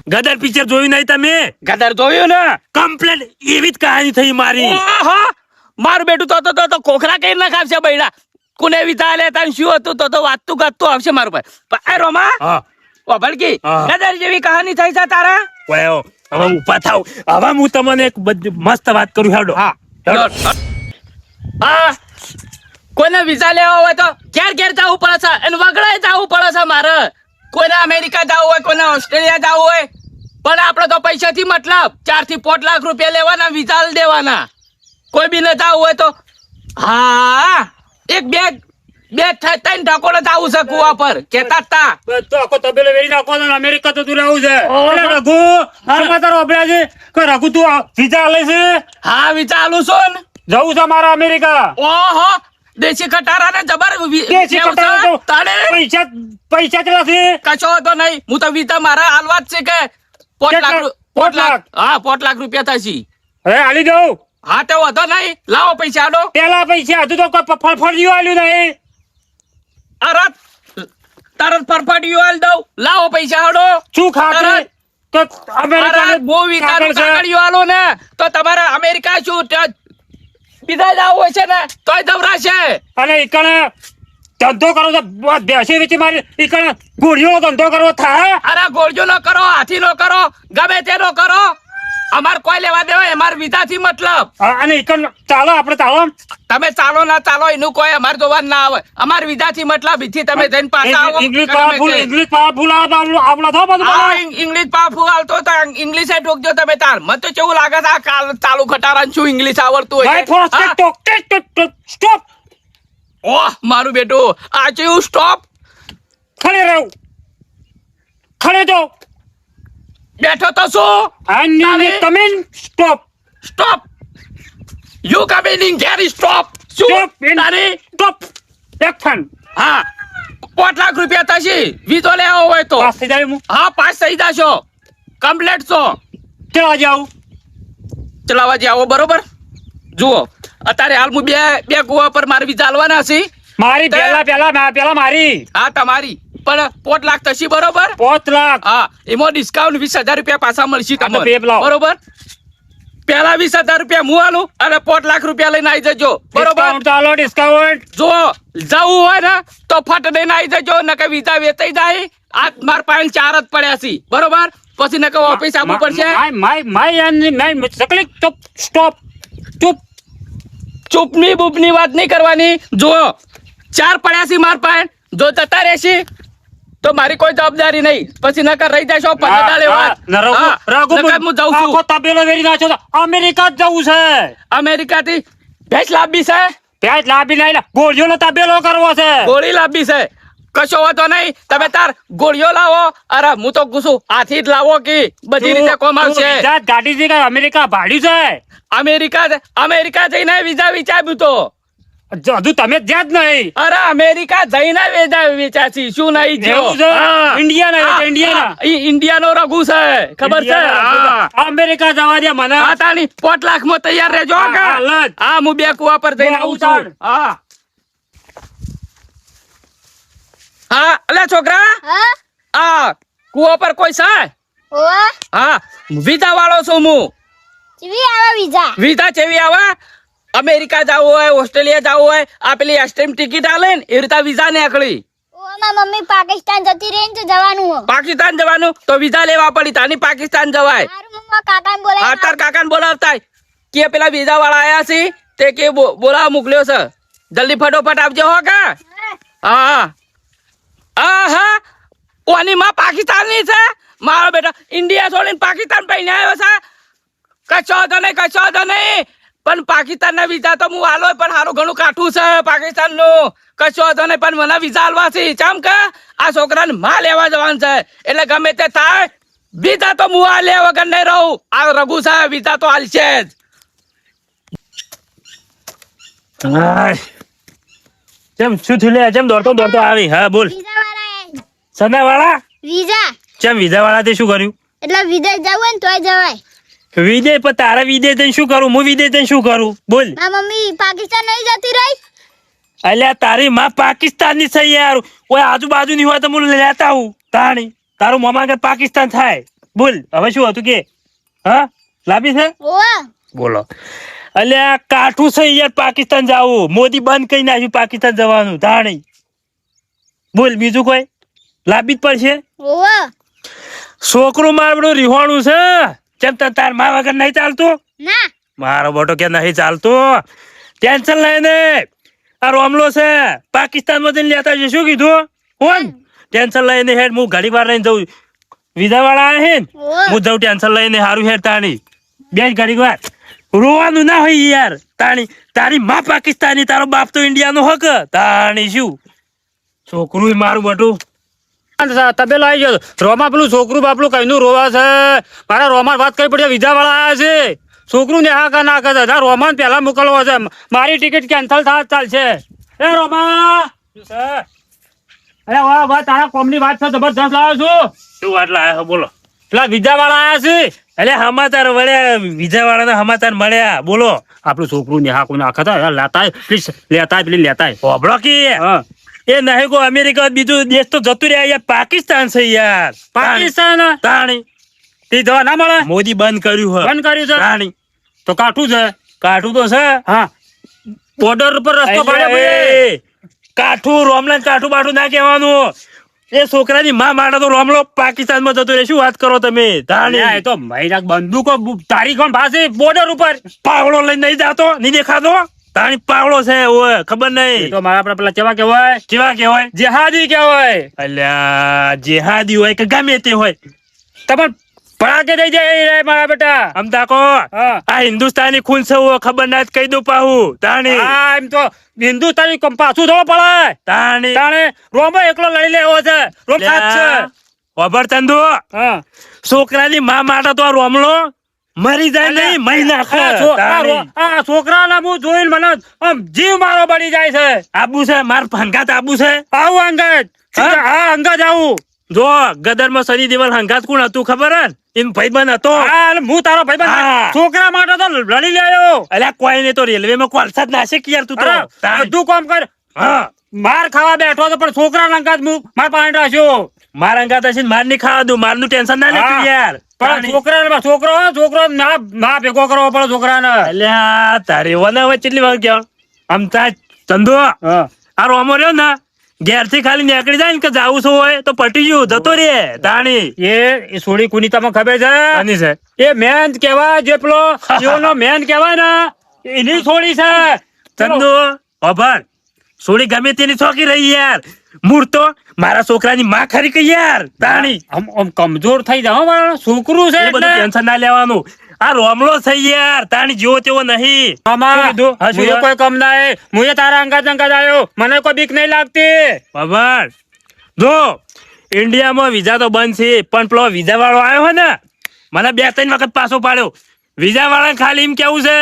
Gadar picture જોયું નહીં તમે? ગદર જોયું ને? કમ્પ્લેટ એવી જ કહાની થઈ મારી. ઓહો, મારું બેટું તો કોખરા કઈ ના ખાવશે બૈડા. કોને વિધા લે તને શું હતું તો વાતતું ગાતું આવશે મારું ભાઈ. એ રોમા હા ઓ ભડકી હા. ગદર જેવી કહાની થઈ છે તારા? ઓય હવે ઉભા થાવ. હવે હું તમને એક મસ્ત વાત કરું. હેડો. હા હેડો. હા, કોઈને વિઝા લેવા હોય તો ઘેર જવું પડે છે અને વગડે જવું પડે છે મારે. કોઈને અમેરિકા જવું હોય, કોઈને ઓસ્ટ્રેલિયા જવું હોય, પણ આપણે તો પૈસાથી મતલબ 4 થી 5 લાખ રૂપિયા લેવાના, વિઝા દેવાના. કોઈ બી ને જવું હોય તો હા એક બે ત્રણ ઢકોડે જવું છે કુવા પર કેતા તા. તો આખો તબેલો વેરી નાખો ને અમેરિકા તો તું રહેવું છે. એટલે રઘુ હાલમાં તારો અભ્યાસ છે કે રઘુ તું વિઝા લે છે? હા વિઝા આલું છું ને. જવું છે મારા અમેરિકા. ઓહો, દેશી ખટારા ને જબર દેશી ખટારા તો તાણે પૈસા કેટલા છે? કશો હતો નહીં. હું તો વિઝા મારા હાલવા જ છે કે 5 લાખ. 5 લાખ? હા 5 લાખ રૂપિયા થશે. હવે હાલી દઉં. હા તો વધો નહીં, લાવો પૈસા આડો. પેલા પૈસા હજુ તો ફળફળિયું આલ્યું નહીં. અરે તરત ફરફડિયું આલ દઉં. લાવો પૈસા આડો. શું ખાતે તો અમેરિકા બહુ વિચારું કાકડીઓ આલો ને તો તમારે અમેરિકા શું બીજા જ આવું હોય છે ને તોય દવરાશે. અને ઈકણે ધંધો કરો તો બેસી વેચી મારી ઈકણે ગોળીઓ ધંધો કરવો થાય. અરે ગોળજો નો કરો, હાથી નો કરો, ગમે તે નો કરો, અમાર કોઈ લેવા દેવા અમાર વિધાથી મતલબ. અને ઈકણ ચાલો આપણે ચાલો. તમે ચાલો ના ચાલો એનું કોઈ અમાર જોવાનું ના આવે. અમાર વિધાથી મતલબ ઇથી તમે જઈને પાછા આવો. ઇંગ્લિશ પાવરફુલ આપણા થો બધું. હા ઇંગ્લિશ પાવરફુલ હાલતો તો ઇંગ્લિશ એ ઠોકજો તમે તાર. મને તો કેવું લાગે છે આ ચાલુ ખટારાન શું ઇંગ્લિશ આવડતું હોય છે. હા. સ્ટોપ. ઓહ મારું બેટું આ કેવું સ્ટોપ. ખડે રહો. ખડે જો. બેઠો તો શું? અને તમે stop. Stop. You coming in Gary stop. Stop. તારી સ્ટોપ. એક્શન. હા 5 લાખ રૂપિયા થશે વિઝો લેવો હોય તો. પાસ થઈ જાય હું. હા પાસ થઈ જાશો. કમ્પ્લીટ છો. ચલા જાવ. ચલાવવા જાઓ બરોબર. જુઓ અત્યારે હાલ હું બે કુવા પર મારે વિઝા આલવાના છે. મારી પેલા મારી. હા તમારી પણ 5 લાખ થશે બરોબર. 5 લાખ. હા એમાં ડિસ્કાઉન્ટ 20,000 રૂપિયા પાછા મળશે આ તો તમને પેપ લાવો. બરોબર. પેલા 20,000 રૂપિયા હું આલું અને 5 લાખ રૂપિયા લઈને આવી જજો બરોબર. ડિસ્કાઉન્ટ ચાલો ડિસ્કાઉન્ટ. જો જવું હોય ને તો ફટ દઈને આવી જજો નકે વિઝા વેચાઈ જાય. આ માર પાસે 4 જ પડ્યા છે બરોબર. પછી નકે ઓફિસ આવવું પડશે. માય સકલી સ્ટોપ. ચૂપ. ચૂપની બૂપની વાત નહીં કરવાની. જો 4 પડ્યા છે માર પાસે. જો જતા રહેશે તો મારી કોઈ જવાબદારી નહીં. પછી નકર રહી જશો 15 લેવા. હું જાઉં છું. તબેલો વેરી નાખ્યો તો અમેરિકા જ જવું છે. અમેરિકા થી ભેંસ લાવવી છે. ભેંસ લાવી નહીં ગોળીઓ નો તબેલો કરવો છે. ગોળી લાવવી છે. કશો વાંધો નહીં તમે તાર ગોળીઓ લાવો. અરે હું તો પૂછું હાથી જ લાવો કે બધી રીતે કોમ આવશે. ગાડી થી અમેરિકા ભાડ્યું છે. અમેરિકા જઈને વિઝા વિચાર્યું તો હજુ તમે જ્યાં જ નહીં. અરે અમેરિકા જઈને વેચાશી શું નહીં ઇન્ડિયા નો રઘુ છે ખબર છે. અમેરિકા જવા દે મને. 5 લાખ માં તૈયાર રહેજો. હા હું 2 કુવા પર જઈને આવું છું. હા હા અલે છોકરા આ કુવા પર કોઈ છે? હા વિઝા વાળો છું હું. વિઝા ચેવી આવે? અમેરિકા જવું હોય, ઓસ્ટ્રેલિયા જવું હોય, આ પેલી એક્સ્ટ્રીમ ટિકિટ આલે ને એ રીતે વિઝા નીકળી. મમ્મી પાકિસ્તાન જતી રહી ને જવાનું. પાકિસ્તાન જવાનું તો વિઝા લેવા પડી. તાની પાકિસ્તાન જવાય. કાકાને બોલાય. તાર કાકાને બોલાવતા કે પેલા વિઝા વાળા આયા છે તે કે બોલાવા મોકલ્યો છે. જલ્દી ફટોફટ આવજો હો કે. હા હા ઓની માં પાકિસ્તાનની છે. મારો બેટા ઇન્ડિયા છોડીને પાકિસ્તાન પૈને આવ્યો છે. કશો તો નહીં પણ પાકિસ્તાન ના વિઝા તો હું આલો પણ સારું ઘણું કાઠું છે પાકિસ્તાન નું. કશો હતો નહીં પણ મને વિઝા આલવા છે. ચમ કે આ છોકરાને માં લેવા જવાનું છે એટલે ગમે તે થાય વિઝા તો હું આ લે વગર નહીં રહું. આ રઘુ છે વિઝા તો હાલશે જ. કેમ શું થયું લે? કેમ દોડતો આવી? હા બોલ. સના વાળા વિઝા. કેમ વિઝા વાળા તે શું કર્યું? એટલે વિદેશ જવું ને તોય જવાય. વિદેશ પણ તારા વિદેશ જઈને શું કરું? હું વિદેશ જઈને શું કરું? બોલ. મમ્મી પાકિસ્તાન નહીં જતી રહી. અલ્યા તારી માં પાકિસ્તાન ની છે યાર. કોઈ આજુબાજુ ની હોય તો હું લેતા આવું. તાણી તારું મામા કે પાકિસ્તાન થાય. બોલ હવે શું હતું કે હા લાંબી છે ઓવા બોલો અલ્યા કાઠું છે યાર પાકિસ્તાન જાવું મોદી બંધ કરી નાખ્યું પાકિસ્તાન જવાનું ધાણી બોલ બીજું કોઈ લાંબી જ પડશે ઓવા છોકરું મારું રીહોણું છે કેમ તાર મા વગર નહીં ચાલતું ના મારો બોટો કે નહીં ચાલતું ટેન્શન લઈને આ રોમલો છે પાકિસ્તાનમાં જઈને લેતા છે શું કીધું કોણ ટેન્શન લઈને હેડ હું ઘડી વાર લઈને જઉં વિઝા વાળા આવે છે ને ઓવા હું જઉં ટેન્શન લઈને હારું હેડ તાણી બે ઘડી વાર રોવાનું ના હોય યાર તાણી તારી માં પાકિસ્તાની તારો બાપ તો ઇન્ડિયાનો હક તાણી શું છોકરું મારું બટું તબેલો આવી ગયો રોમા પેલું છોકરું બાપલું કઈનું રોવા છે મારા રોમાન વાત કરી પડી વિઝા વાળા આવ્યા છે છોકરું ને હા ના કરે રોમાન પેલા મોકલવો છે મારી ટિકિટ કેન્સલ થાય ચાલશે એ રોમા શું છે? અરે વાહ વાહ તારા કોમની વાત છે જબરદસ્ત લાવ્યો છું શું વાત લાયા બોલો પેલા વિઝા વાળા આવ્યા છે એટલે હમાતાર વળ્યા વિઝા વાળાના હમાતાર મળ્યા બોલો આપણું છોકરું ને હા કોને આખા લેતા પ્લીઝ લેતા પેલી લેતા હોબળો કે હા એ નહીં કો અમેરિકા બીજું દેશ તો જતું રહ્યા યાર પાકિસ્તાન છે યાર પાકિસ્તાન તાણી તે જવા ના મળે મોદી બંધ કર્યું હે બંધ કર્યું છે તાણી તો કાઠું છે કાઠું તો છે હા બોર્ડર ઉપર રસ્તો પાડ્યો ભાઈ એ, કાઠું રોમલા કાઠું બાઠું ના કહેવાનું એ છોકરાની માં માટે તો રોમલો પાકિસ્તાનમાં જતો રહે શું વાત કરો તમે તાણી એ તો મહિના બંદૂકો તારીખ પાસે બોર્ડર ઉપર પાવડો લઈને નહીં જાતો નહીં દેખાતો તાણી પાવડો છે ઓય ખબર એ નહીં તો મારા આપણે પેલા કેવા કહેવાય કેવા કહેવાય જેહાદી કહેવાય અલ્યા જેહાદી હોય કે ગમે તે હોય તમે પડાકે દઈ જાય રે મારા બેટા આમ તાકો હા આ હિન્દુસ્તાની ખૂન છે ઓ ખબર ના જ કહી દઉં પાહું તાણી હા એમ તો હિન્દુસ્તાની પાછું થવો પડે તાણી તાણે રોમો એકલો લઈ લેવો છે રોમ સાથ છે ખબર ચંદુ હા છોકરાની માં માટે તો આ રોમલો મરી જાય નહીં મહિના આ છોકરાના હું જોઈને મને આમ જીવ મારો બળી જાય છે આબુ છે માર હંગાત આબુ છે આવું અંગત હા અંગત આવું જો ગદરમાં શનિ દેવલ હંગાત કોણ હતું ખબર હે એમ ભાઈબંધ હતો હા અને હું તારો હા. ભાઈ છોકરા માટે તો લડી લેયો અલ્યા કોઈ નહીં તો રેલવે માં કોલસા જ નાશે કે યાર તું તો અરે તાણી. બધું કામ કર હા માર ખાવા બેઠો તો પણ છોકરા અંગત હું માર પાસે રાખ્યો માર હંગાત હશે ને માર નહીં ખાવા દઉં મારનું ટેન્શન ના લેતું હા. યાર પણ તાણી. છોકરો ના ભેગો કરવો પડે છોકરાને અલ્યા તારે વના વચ્ચે કેટલી વાર ગયા આમ તા ચંદુ હા આ રોમો રહ્યો ને ઘેર થી ખાલી નીકળી જાય ને કે જાવું શું હોય તો પટી ગયું જતો રે તાણી એ સોડી કુની તમને ખબર છે આની છે એ મેન કેવાય જે પેલો જીવનો મેન કેવાય ને એની છોડી છે ચંદુ અભર સોડી ગમે તેની ચોકી રહી યાર મૂળ તો મારા છોકરાની માં ખરી કે યાર તાણી આમ કમજોર થઈ જાય હો મારો છોકરું છે એ બધું એટલે ટેન્શન ના લેવાનું આ રોમલો છે યાર તાણી જેવો તેવો નહીં મામા, શું કીધું? હા, શું મુએ વાત? કોઈ કમ ના હે મુએ તારા અંગત આવ્યો મને કોઈ બીક નહીં લાગતી બાબર જો ઇન્ડિયામાં વિઝા તો બંધ છે પણ પેલો વિઝા વાળો આવ્યો હે ને મને 2-3 વખત પાછો પાડ્યો વિઝા વાળા ખાલી એમ કેવું છે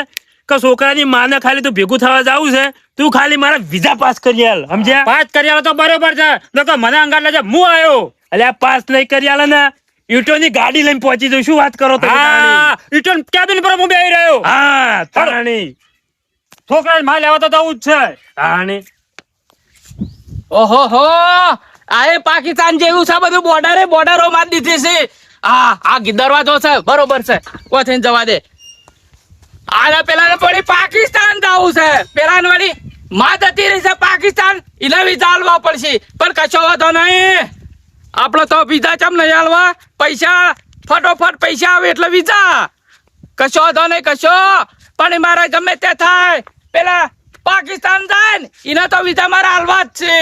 કે છોકરાની માને ખાલી તું ભેગું થવા જાવું છે તું ખાલી મારા વિઝા પાસ કરી આલ સમજ્યા પાસ કરી આલો તો બરોબર છે નકર મને અંગત લેજે હું આવ્યો એટલે આ પાસ નહીં કરી આલે ને યુટોની ગાડી લઈને પહોંચી જઉં શું વાત કરો તમે તાણી? હા ઈટન કેબિન પર હું બેહી રહ્યો હા તાણી છોકરાને માલ લેવા તો જવું જ છે તાણી ઓહો હો આ એ પાકિસ્તાન જેવું છે બધું બોર્ડરો માર દીધી છે આ દરવાજો છે બરોબર છે કોઈ થઈને જવા દે આને પેલા પડી પાકિસ્તાન જવું છે પેલા વળી માં જતી રહી છે પાકિસ્તાન એને વિઝા આલવા પડશે પણ કશો વાંધો નહીં આપણો તો વિઝા ચમ નહીં આલવા પૈસા ફટોફટ પૈસા આવે એટલે વિઝા કશો વાંધો નહીં કશો પણ મારે ગમે તે થાય પેલા પાકિસ્તાન જાય ને એને તો વિઝા મારે આલવા જ છે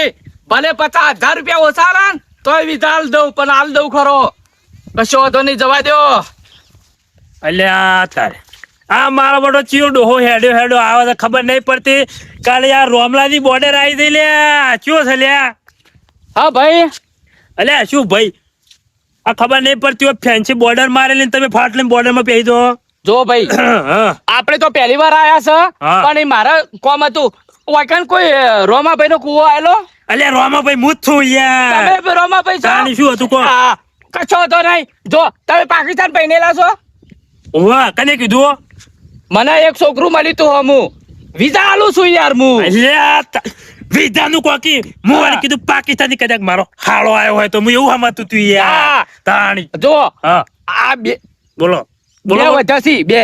ભલે 50,000 રૂપિયા ઓછા આલે ને તોય વિઝા આલ દઉં પણ આલ દઉં ખરો કશો વાંધો નહીં જવા દો અલ્યા તારે આ મારો બડો ચિયો ડોહો હેડો આવે છે ખબર નહીં પડતી કાલે યાર રોમલાની બોર્ડર આવી ગઈ લે ચિયો છે લ્યા હા ભાઈ અલ્યા શું ભાઈ આ ખબર નહીં પડતી હોય ફેન્સી બોર્ડર મારેલી ને તમે ફાટલી બોર્ડર માં પહેરી દો જો ભાઈ હા આપણે તો પહેલી વાર આયા છે હા. પણ એ મારા કોમ હતું વાકણ કોઈ રોમાભાઈ નો કુવો આવેલો અલ્યા રોમા ભાઈ હું જ છું યાર તમે રોમાભાઈ છો તાણી શું હતું કહો? હા, કશો તો નહીં જો તમે પાકિસ્તાન પહેરેલા છો વાહ કને કીધું મને એક છોકરું મળ્યું તું હમું વિઝા આલું છું યાર હું અલ્યા વિધાનું કોકી હું વાળી કીધું પાકિસ્તાની કદાચ મારો હાળો આવ્યો હોય તો હું એવું હમાતું તું યાર હા. તાણી જો હા આ બે બોલો બે બોલો વધ્યાસી બે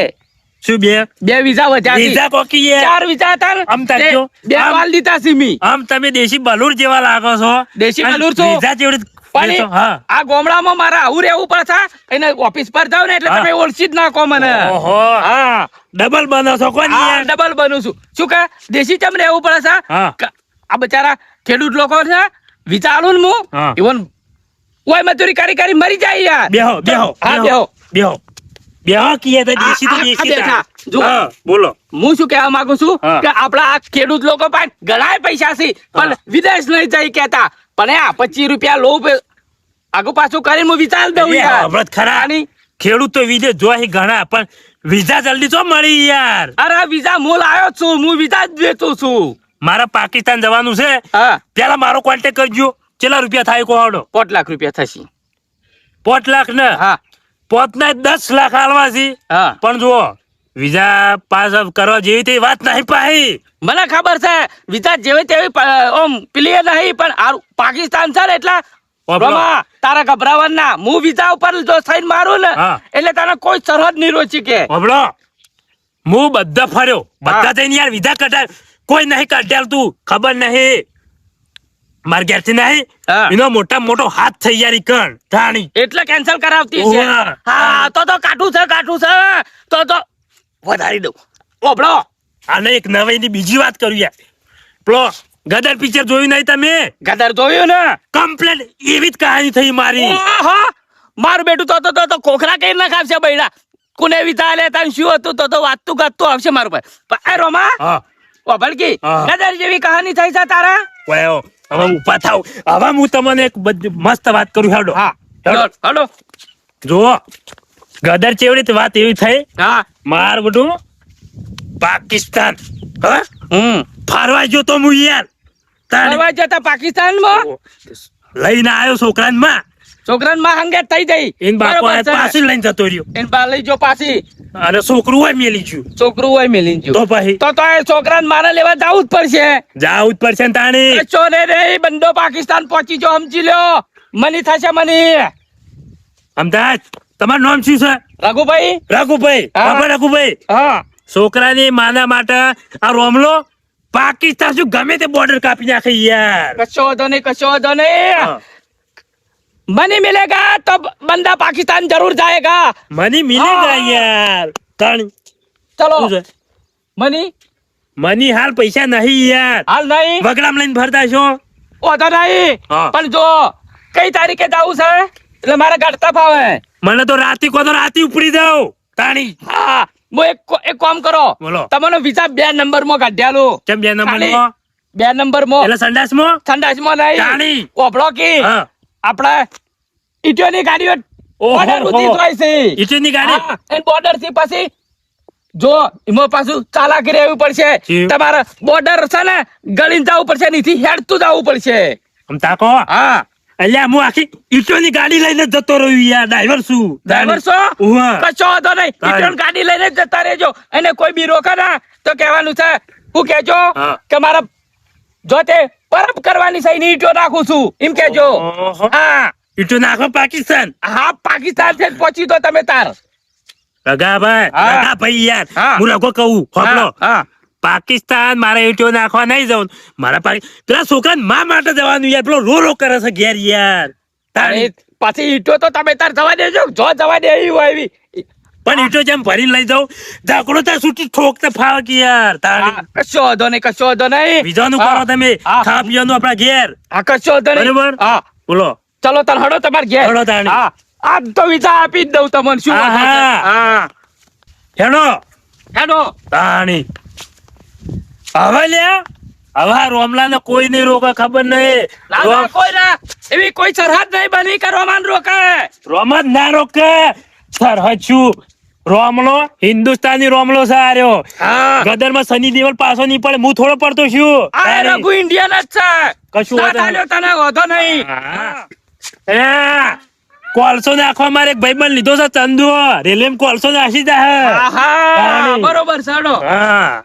શું બે વિઝા વધ્યાસી વિઝા કોકી યાર. 4 વિઝા હતા ને, આમ તાર તે જો, બે આમ. વાલ દીધા સી મી આમ તમે દેશી બલૂર જેવા લાગો છો. દેશી અને બલૂર છો. વિઝા જેવડી પણ દેશો, હા. આ ગામડામાં મારે આવું રહેવું પડે છે એને ઓફિસ પર જાવ ને એટલે હા. તમે ઓળખી જ નાખો મને ઓહો હા ડબલ બનો છો કોણ આ યાર? ડબલ બનું છું શું કે દેશી ચમ રહેવું પડે હા. છે આ બચારા ખેડૂત લોકો છે વિચારું ને હા. હું ઇવન ઓય મજૂરી કરી મરી જાય યાર બેહો બેહો હા બેહો બેહો બેહો કીએ તો દેશી તો આ દેશી બેઠા. તા. જો. હા, બોલો હું શું કહેવા માંગુ છું હા. કે આપણા આ ખેડૂત લોકો પાસે ઘણાય પૈસા છે પણ હા. વિદેશ નહીં જઈ કહેતા પણ આ 25 રૂપિયા લોભ આગુ પાછું કરીને હું વિચાર દઉં એ યાર હમણાં ખરા આની ખેડૂત તો વિદેશ જોઈ ઘણા પણ વિઝા જલ્દી તો મળી યાર. અરે વિઝા હું લાયો છું હું વિઝા જ વેચું છું મારા પાકિસ્તાન જવાનું છે. હા પેલા મારો કોન્ટેક્ટ કરજો. કેટલા રૂપિયા થાય કોહડો? 5 લાખ રૂપિયા થશે 5 લાખ ને હા 5 ના 10 લાખ આલવા છે. હા પણ જુઓ વિઝા પાસ કરવા જેવી તે વાત નહીં પાહી. મને ખબર છે વિઝા જેવી તેવી ઓમ ક્લિયર નહીં પણ આ પાકિસ્તાન છે ને એટલે બાપરા. રમા, તારા ગભરાવાનું ના હું વિઝા ઉપર જો સાઈન મારું ને હા. એટલે તને કોઈ સરહદ નહીં રોચી કે હમણો હું બધા ફર્યો બધા થઈને યાર વિઝા કઢાય કોઈ નહીં કાઢ્યાલ તું ખબર નહીં માર ઘેરથી નહીં હા. એનો મોટા મોટો હાથ થઈ યાર ઈ કણ ધાણી એટલે કેન્સલ કરાવતી છે ઓવા. હા તો કાઠું છે તો વધારી દઉં ઓબળો આને એક નવાઈની બીજી વાત કરું યાર. પેલો ગદર પિક્ચર જોયું નહીં તમે? ગદર જોયું ને કમ્પ્લેટ એવી જ કહાની થઈ મારી. ઓહો, મારું બેટું તો ખોખરા કઈ ના ખાવશે બૈડા કોને વિતા લે તને શું હતું તો વાતતું ગાતું આવશે મારું ભાઈ પણ એ રોમા હા ઓભળકી હા. ગદર જેવી કહાની થઈ છે તારા વયો હવે ઉભા થાવ. હવે હું તમને એક મસ્ત વાત કરું હેડો. હા હેડો. હલો જુઓ ગદર ચેવડી વાત એવી થઈ હા માર બધું પાકિસ્તાન હા ફરવા ગયો તો હું યાર તાણી. ફરવા જતા પાકિસ્તાનમાં લઈને આવ્યો છોકરાને માં છોકરાને માં હંગેટ થઈ જઈ એન બાપો બરોબર છે. પાછું લઈને જતો રહ્યો એન બા લઈ જો પાછી અને છોકરું હોય મેલી ગયું છોકરું હોય મેલીન જો તો પછી તો એ છોકરાને મારે લેવા જવું જ પડશે જાવું જ પડશે ને તાણી. ચોરે રે બંદો પાકિસ્તાન પહોંચી જો સમજી લ્યો મની થશે મની અમદાવાદ તમારું નામ શું છે? રઘુભાઈ રઘુભાઈ હા. બાપા રઘુભાઈ હા છોકરાની માના માટે આ રોમલો પાકિસ્તાન શું ગમે તે બોર્ડર કાપી નાખે યાર. કશો વાંધો નહીં હા. मनी मिलेगा तो बंदा पाकिस्तान जरूर जाएगा મની મિલેગા હા. યાર તાણી. चलो શું છે? मनी મની હાલ પૈસા નહીં યાર हाल नहीं વગડામ લઈને ફરતા છો. ઓધો નહીં હા. પણ જો કઈ તારીખે જાવું છે એટલે મારે ગાડતા ફાવે મને તો રાતી કો તો રાતી ઉપડી જાવ તાણી. હા હું એક કામ કરો બોલો. તમને વિઝા 2 નંબર માં કાઢ્યાલું કેમ 2 નંબર ખાલી માં? 2 નંબર માં એટલે સંડાસ માં સંડાસ માં નહીં તાણી. ઓભળો કી હા આપણે ઈટોની ગાડીઓ ઓહો, border સુધી ઓહો. જાય છે ઈટની ગાડી હા, અને border થી પછી જો એમાં પાછું ચાલાકી રહેવું પડશે જી. તમારે બોર્ડર છે ને ગળીને જવું પડશે નીથી હેડતું જવું પડશે આમ તાકો હા અલ્યા હું આખી ઈટોની ગાડી લઈને જતો રહ્યો યાર ડ્રાઈવર છું ડ્રાઈવર છો ઉવ્વ. કશો વાંધો નહીં તાણી. ઈટોન ગાડી લઈને જ જતા રહેજો અને કોઈ બી રોકે ના તો કહેવાનું છે હું કહેજો હા. કે મારા જો તે પરબ કરવાની છે એની ઈટો નાખું છું એમ કહેજો ઓહો. હા ઈટો નાખો પાકિસ્તાન. હા પાકિસ્તાન થી જ પહોંચી તો તમે તાર રગાભાઈ હા. રગાભાઈ યાર હા. હું રગો કહું હોપલો હા પાકિસ્તાન મારે ઈટો નાખવા નહીં જવું મારા પેલા છોકરાને માં માટે જવાનું યાર પેલો રો કરે છે ઘેર યાર તાણી. અરે, પછી ઈટો તો તમે તાર જવા દેજો જો જવા દે એવી હોય એવી પણ ઈટો જેમ ભરીને લઈ જાઉં ઝાકડો ત્યાં છૂટી ઠોકતે ફાવે કે યાર તાણી. હા, કશો વાંધો નહીં બીજાનું હા. કરો તમે હા. ખાવા પીવાનું આપણા ઘેર હા કશો વાંધો નહીં બરોબર? હા બોલો ચલો તને હડો તમાર ઘેર હળો તાણી. હા આ તો વિઝા આપી જ દઉં તમને શું વાંધો છે? હા. હા હેડો હેડો તાણી હવે લ્યા હવે આ રોમલાને કોઈ નહીં રોકે ખબર નહીં ના, ના, કોઈ ના એવી કોઈ સરહદ નહીં બની કે રોમાન રોકાય રોમત ના રોકે સરહદ છું રોમલો હિન્દુસ્તાની રોમલો છે આ રહ્યો હા ગદર માં સની દેવલ પાછો નહીં પડે હું થોડો પડતો છું આ તારી. રઘુ ઇન્ડિયન જ છે કશું વાંધો ના નહીં. ચાલ્યો તને વાંધો નહીં હા. એ કોલસો નાખવા મારે એક ભાઈબંધ લીધો છે ચંદુ રેલવે કોલસો નાખી દે હા તાણી. બરોબર છે હડો હા